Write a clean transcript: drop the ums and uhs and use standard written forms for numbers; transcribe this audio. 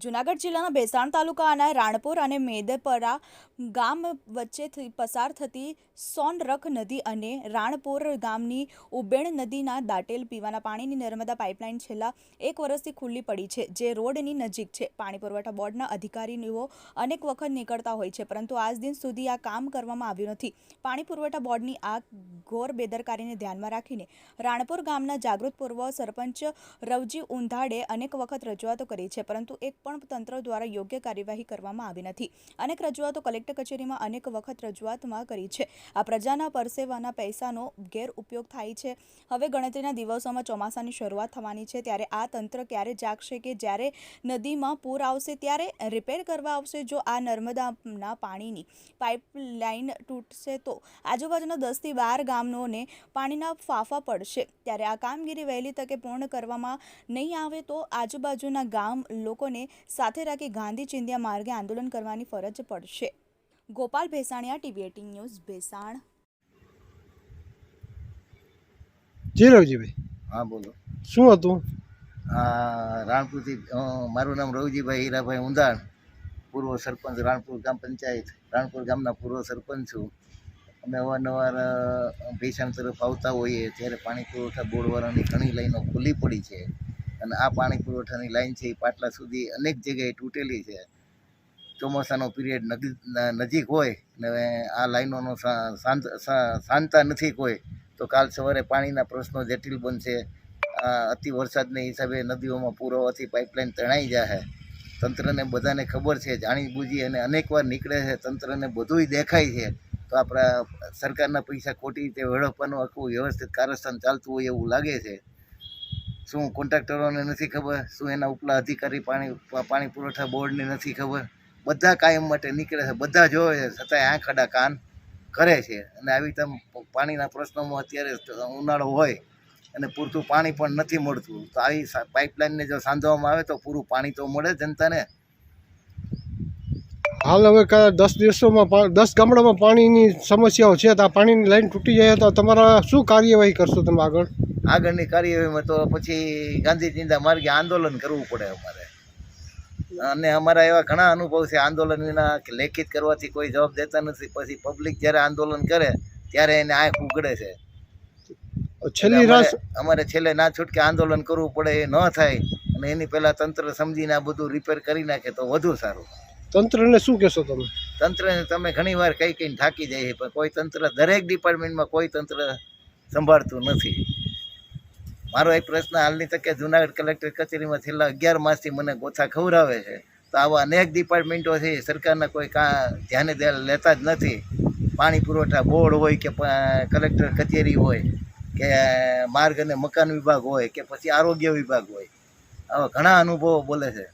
જૂનાગઢ જિલ્લાના ભેસાણ તાલુકાના રાણપુર અને મેદપરા ગામ વચ્ચેથી પસાર થતી સોનરખ નદી અને રાણપુર ગામની ઉબેણ નદીના દાટેલ પીવાના પાણીની નર્મદા પાઇપલાઇન છેલ્લા 1 વર્ષથી ખુલ્લી પડી છે, જે રોડની નજીક છે. પાણી પુરવઠા બોર્ડના અધિકારીઓ અનેક વખત નીકળતા હોય છે, પરંતુ આજ દિન સુધી આ કામ કરવામાં આવ્યું નથી. પાણી પુરવઠા બોર્ડની આ ઘોર બેદરકારીને ધ્યાનમાં રાખીને રાણપુર ગામના જાગૃત પૂર્વ સરપંચ રવજી ઉંધાડે અનેક વખત રજૂઆતો કરી છે, પરંતુ એક પણ તંત્ર દ્વારા યોગ્ય કાર્યવાહી કરવામાં આવી નથી. અનેક રજૂઆતો કલેક્ટર કચેરીમાં અનેક વખત રજૂઆતમાં કરી છે. આ પ્રજાના પરસેવાના પૈસાનો ગેરઉપયોગ થાય છે. હવે ગણતરીના દિવસોમાં ચોમાસાની શરૂઆત થવાની છે, ત્યારે આ તંત્ર ક્યારે જાગશે કે જ્યારે નદીમાં પૂર આવશે ત્યારે રિપેર કરવા આવશે? જો આ નર્મદાના પાણીની પાઇપલાઇન તૂટશે તો આજુબાજુના 10 થી 12 ગામોને પાણીના ફાંફા પડશે. ત્યારે આ કામગીરી વહેલી તકે પૂર્ણ કરવામાં નહીં આવે તો આજુબાજુના ગામ લોકોને સાથે રાખી ગાંધી ચિંધ્યા માર્ગે આંદોલન કરવાની ફરજ પડશે. Gopal Bhesaniya, TV18 news, Bhesan. જી રવજીભાઈ, હા બોલો. શું હતું? રાણપુરથી મારું નામ રવજીભાઈ હીરાભાઈ ઉંધાણ, પૂર્વ સરપંચ રાણપુર ગ્રામ પંચાયત, રાણપુર ગામના પૂર્વ સરપંચ છું. અમે અવારનવાર ભેસાણ તરફ આવતા હોઈએ ત્યારે પાણી પુરવઠા બોર્ડવાળાની ઘણી લાઈનો ખુલ્લી પડી છે અને આ પાણી પુરવઠાની લાઈન છે એ પાટલા સુધી અનેક જગ્યાએ તૂટેલી છે. ચોમાસાનો પીરિયડ નજીક હોય ને આ લાઈનોનો શાંતા નથી કોઈ, તો કાલ સવારે પાણીના પ્રશ્નો જટિલ બનશે. અતિ વરસાદને હિસાબે નદીઓમાં પૂર આવવાથી પાઇપલાઇન તણાઈ જાય. તંત્રને બધાને ખબર છે, જાણી બૂજી અને અનેકવાર નીકળે છે. તંત્રને બધુંય દેખાય છે, તો આપણા સરકારના પૈસા ખોટી રીતે વેડફવાનું આખું વ્યવસ્થિત કારસ્તાન ચાલતું હોય એવું લાગે છે. શું કોન્ટ્રાક્ટરોને નથી ખબર? શું એના ઉપલા અધિકારી પાણી પુરવઠા બોર્ડને નથી ખબર? બધા કાયમ માટે નીકળે છે, બધા જોવે છે, છતાંય આંખ આડા કાન કરે છે. અને આવી તેમ પાણીના પ્રશ્નોમાં અત્યારે ઉનાળો હોય અને પૂરતું પાણી પણ નથી મળતું, તો આવી પાઇપલાઇનને જો સાંધવામાં આવે તો પૂરું પાણી તો મળે જનતાને. હાલ હવે 10 દિવસોમાં 10 ગામડામાં પાણીની સમસ્યાઓ છે, તો આ પાણીની લાઈન તૂટી જાય તો તમારા શું કાર્યવાહી કરશો તમે આગળની કાર્યવાહીમાં? તો પછી ગાંધી ચિંધ્યા માર્ગે આંદોલન કરવું પડે અમારે. અને અમારા એવા ઘણા અનુભવ છે આંદોલન વિના કે લેખિત કરવાથી કોઈ જવાબ દેતા નથી. પછી પબ્લિક જ્યારે આંદોલન કરે ત્યારે એને આંખ ઉઘડે છે. અમારે છેલ્લે ના છૂટકે આંદોલન કરવું પડે, એ ન થાય અને એની પહેલાં તંત્ર સમજીને આ બધું રિપેર કરી નાખે તો વધુ સારું. તંત્રને શું કહેશો તમે? તંત્રને તમે ઘણી વાર કહીને થાકી જાય, પણ કોઈ તંત્ર દરેક ડિપાર્ટમેન્ટમાં કોઈ તંત્ર સંભાળતું નથી. મારો એક પ્રશ્ન હાલની તકે જૂનાગઢ કલેક્ટર કચેરીમાં છેલ્લા 11 માસથી મને ગોથા ખવડાવે છે, તો આવા અનેક ડિપાર્ટમેન્ટો છે, સરકારના કોઈ ધ્યાને લેતા જ નથી. પાણી પુરવઠા બોર્ડ હોય કે કલેક્ટર કચેરી હોય કે માર્ગ અને મકાન વિભાગ હોય કે પછી આરોગ્ય વિભાગ હોય, આવા ઘણા અનુભવો બોલે છે.